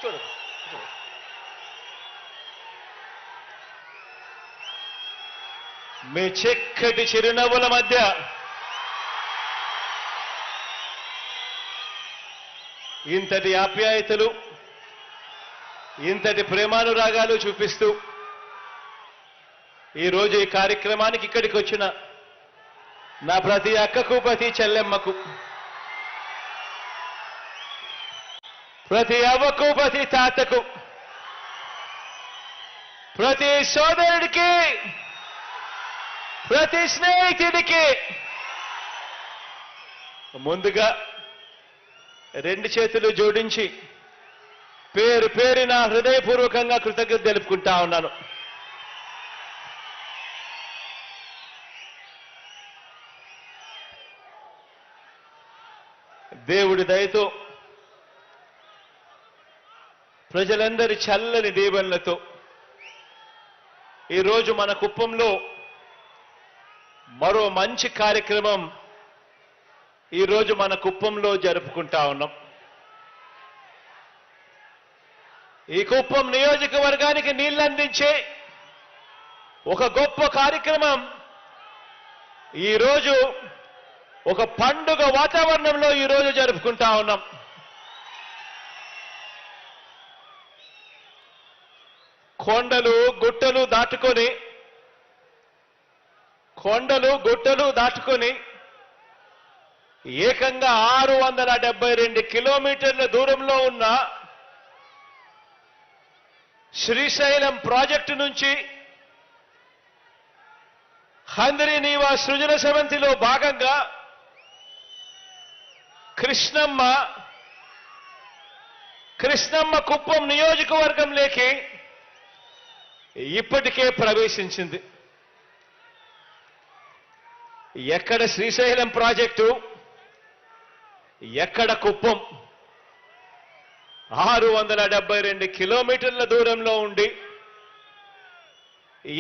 కూర్చోడు. మీ చక్కటి చిరునవ్వుల మధ్య ఇంతటి ఆప్యాయతలు, ఇంతటి ప్రేమానురాగాలు చూపిస్తూ ఈరోజు ఈ కార్యక్రమానికి ఇక్కడికి వచ్చిన నా ప్రతి అక్కకు, ప్రతి చెల్లెమ్మకు, ప్రతి అవ్వకు, ప్రతి తాతకు, ప్రతి సోదరుడికి, ప్రతి స్నేహితుడికి ముందుగా రెండు చేతులు జోడించి పేరు పేరున హృదయపూర్వకంగా కృతజ్ఞత తెలుపుకుంటా ఉన్నాను. దేవుడి దయతో, ప్రజలందరి చల్లని దీవెనలతో ఈరోజు మన కుప్పంలో మరో మంచి కార్యక్రమం ఈరోజు మన కుప్పంలో జరుపుకుంటా ఉన్నాం. ఈ కుప్పం నియోజకవర్గానికి నీళ్లందించే ఒక గొప్ప కార్యక్రమం ఈరోజు ఒక పండుగ వాతావరణంలో ఈరోజు జరుపుకుంటా ఉన్నాం. కొండలు గుట్టలు దాటుకొని ఏకంగా 672 కిలోమీటర్ల దూరంలో ఉన్న శ్రీశైలం ప్రాజెక్టు నుంచి హంద్రీనీవా సృజన సమంతిలో భాగంగా కృష్ణమ్మ కుప్పం నియోజకవర్గంలోకి ఇప్పటికే ప్రవేశించింది. ఎక్కడ శ్రీశైలం ప్రాజెక్టు, ఎక్కడ కుప్పం? 672 కిలోమీటర్ల దూరంలో ఉండి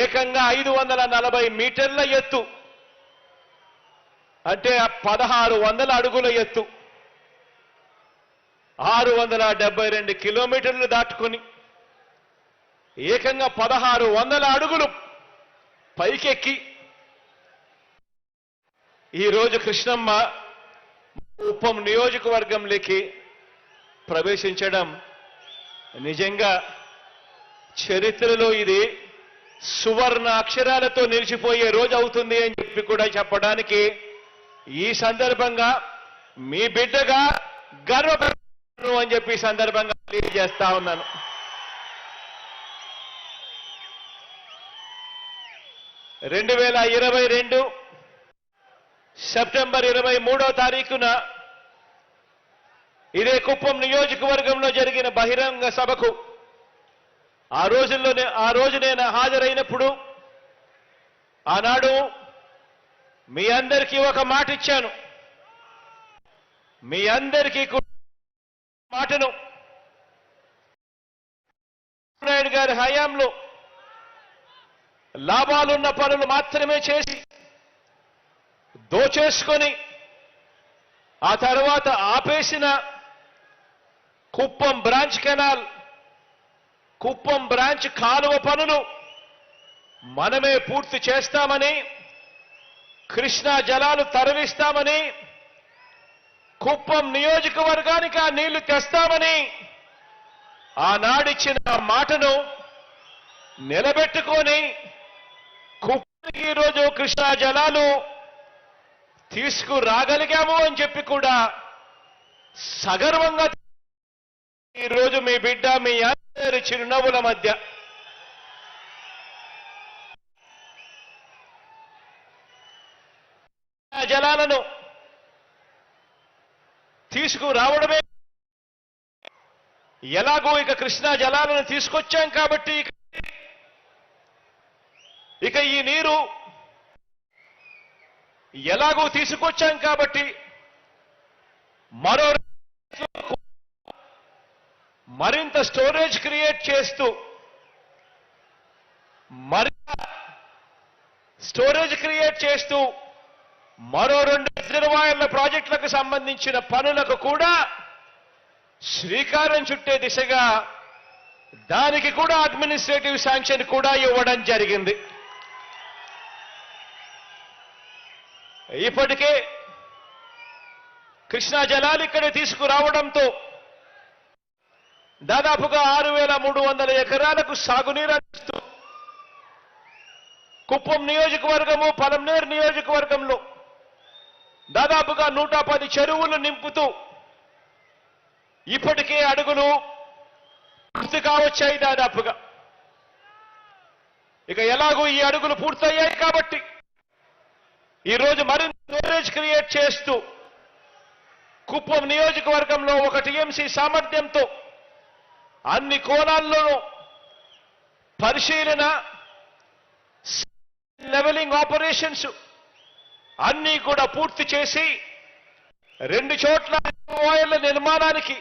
ఏకంగా 540 మీటర్ల ఎత్తు, అంటే 1600 అడుగుల ఎత్తు, 672 కిలోమీటర్లు దాటుకుని ఏకంగా 1600 అడుగులు పైకెక్కి ఈరోజు కృష్ణమ్మ కుప్పం నియోజకవర్గంలోకి ప్రవేశించడం నిజంగా చరిత్రలో ఇది సువర్ణ అక్షరాలతో నిలిచిపోయే రోజు అవుతుంది అని చెప్పి కూడా చెప్పడానికి ఈ సందర్భంగా మీ బిడ్డగా గర్వపడుతున్నాను అని చెప్పి సందర్భంగా తెలియజేస్తా ఉన్నాను. సెప్టెంబర్ 23వ తారీఖున ఇదే కుప్పం నియోజకవర్గంలో జరిగిన బహిరంగ సభకు ఆ రోజు నేను హాజరైనప్పుడు ఆనాడు మీ అందరికీ ఒక మాట ఇచ్చాను. మీ అందరికీ మాటను నాయుడు గారి హయాంలో లాభాలున్న పనులు మాత్రమే చేసి దోచేసుకొని ఆ తర్వాత ఆపేసిన Kuppam branch canal, Kuppam branch కాలువ పనులు మనమే పూర్తి చేస్తామని, కృష్ణా జలాలు తరలిస్తామని, కుప్పం నియోజకవర్గానికి ఆ నీళ్లు తెస్తామని ఆనాడిచ్చిన మాటను నిలబెట్టుకొని కుప్పంకి ఈరోజు కృష్ణా జలాలు తీసుకురాగలిగాము అని చెప్పి కూడా సగర్వంగా ఈరోజు మీ బిడ్డ మీ అందరి చిరునవ్వుల మధ్య జలాలను తీసుకురావడమే, ఎలాగో ఇక కృష్ణా జలాలను తీసుకొచ్చాం కాబట్టి ఇక ఈ నీరు ఎలాగో తీసుకొచ్చాం కాబట్టి మరింత స్టోరేజ్ క్రియేట్ చేస్తూ మరో 2 రిజర్వాయర్ల ప్రాజెక్టులకు సంబంధించిన పనులకు కూడా శ్రీకారం చుట్టే దిశగా దానికి కూడా అడ్మినిస్ట్రేటివ్ శాంక్షన్ కూడా ఇవ్వడం జరిగింది. ఇప్పటికే కృష్ణా జలాలు ఇక్కడ తీసుకురావడంతో దాదాపుగా 6,300 ఎకరాలకు సాగునీరు అందిస్తూ కుప్పం నియోజకవర్గము, పలమనేరు నియోజకవర్గంలో దాదాపుగా 110 చెరువులు నింపుతూ ఇప్పటికే అడుగులు పూర్తి కావచ్చాయి దాదాపుగా. ఇక ఎలాగో ఈ అడుగులు పూర్తయ్యాయి కాబట్టి ఈరోజు మరింత స్టోరేజ్ క్రియేట్ చేస్తూ కుప్పం నియోజకవర్గంలో 1 టీఎంసీ సామర్థ్యంతో అన్ని కోణాల్లోనూ పరిశీలన, లెవెలింగ్ ఆపరేషన్స్ అన్నీ కూడా పూర్తి చేసి 2 చోట్ల రిజర్వాయర్ల నిర్మాణానికి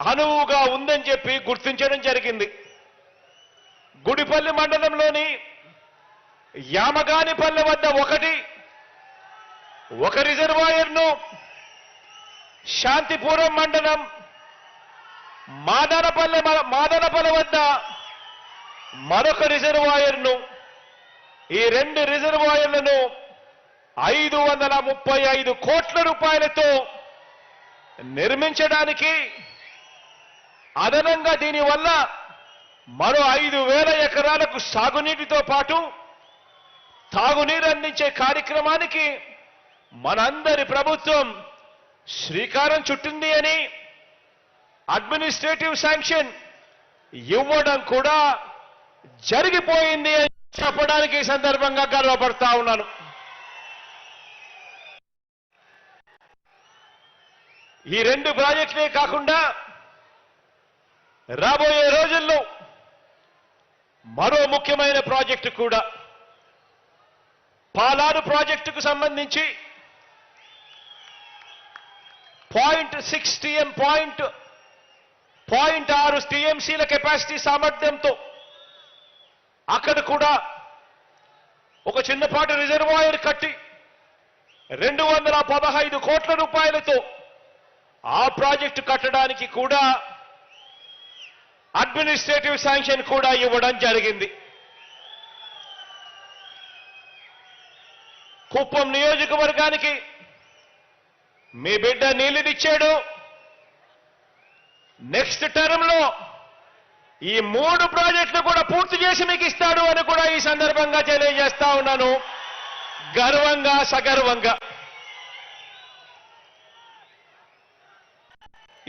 అనువుగా ఉందని చెప్పి గుర్తించడం జరిగింది. గుడిపల్లి మండలంలోని యామగానిపల్లె వద్ద ఒక రిజర్వాయర్ను, శాంతిపురం మండలం మాదనపల్లె వద్ద మరొక రిజర్వాయర్ను, ఈ 2 రిజర్వాయర్లను 535 కోట్ల రూపాయలతో నిర్మించడానికి, అదనంగా దీనివల్ల మరో 5,000 ఎకరాలకు సాగునీటితో పాటు తాగునీరు అందించే కార్యక్రమానికి మనందరి ప్రభుత్వం శ్రీకారం చుట్టింది అని అడ్మినిస్ట్రేటివ్ శాంక్షన్ ఇవ్వడం కూడా జరిగిపోయింది అని చెప్పడానికి ఈ సందర్భంగా గర్వపడతా ఉన్నాను. ఈ 2 ప్రాజెక్టులే కాకుండా రాబోయే రోజుల్లో మరో ముఖ్యమైన ప్రాజెక్టు కూడా, పాలారు ప్రాజెక్టుకు సంబంధించి 0.6 టీఎంసీల కెపాసిటీ సామర్థ్యంతో అక్కడ కూడా ఒక చిన్నపాటి రిజర్వాయర్ కట్టి 215 కోట్ల రూపాయలతో ఆ ప్రాజెక్టు కట్టడానికి కూడా అడ్మినిస్ట్రేటివ్ శాంక్షన్ కూడా ఇవ్వడం జరిగింది. కుప్పం నియోజకవర్గానికి మీ బిడ్డ నీళ్లునిచ్చాడు. నెక్స్ట్ టర్మ్ లో ఈ 3 ప్రాజెక్టులు కూడా పూర్తి చేసి మీకు ఇస్తాడు అని కూడా ఈ సందర్భంగా తెలియజేస్తా ఉన్నాను, గర్వంగా సగర్వంగా.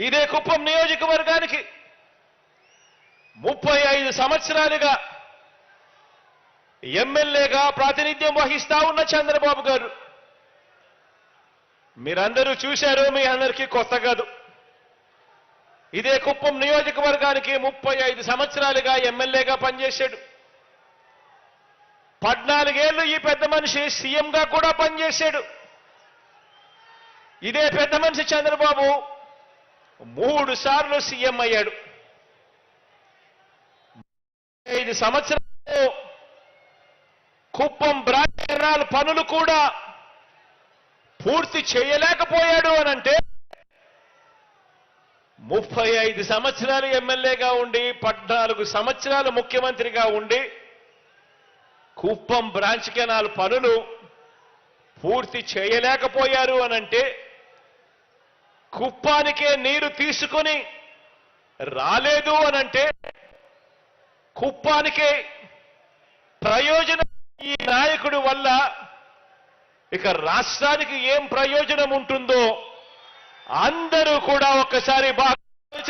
ఇదే కుప్పం నియోజకవర్గానికి 35 సంవత్సరాలుగా ఎమ్మెల్యేగా ప్రాతినిధ్యం వహిస్తా ఉన్న చంద్రబాబు గారు, మీరందరూ చూశారు, మీ అందరికీ కొత్త కాదు. ఇదే కుప్పం నియోజకవర్గానికి 35 సంవత్సరాలుగా ఎమ్మెల్యేగా పనిచేశాడు. 14 ఏళ్లు ఈ పెద్ద మనిషి సీఎంగా కూడా పనిచేశాడు. ఇదే పెద్ద మనిషి చంద్రబాబు 3 సార్లు సీఎం అయ్యాడు. 5 సంవత్సరాలు కుప్పం బ్రాంచ్ కెనాల్ పనులు కూడా పూర్తి చేయలేకపోయాడు అనంటే 35 సంవత్సరాలు ఎమ్మెల్యేగా ఉండి 14 సంవత్సరాలు ముఖ్యమంత్రిగా ఉండి కుప్పం బ్రాంచ్ కెనాల్ పనులు పూర్తి చేయలేకపోయారు అనంటే, కుప్పానికే నీరు తీసుకొని రాలేదు అనంటే, కుప్పానికే ప్రయోజనం ఈ నాయకుడి వల్ల ఇక రాష్ట్రానికి ఏం ప్రయోజనం ఉంటుందో అందరూ కూడా ఒక్కసారి బాగా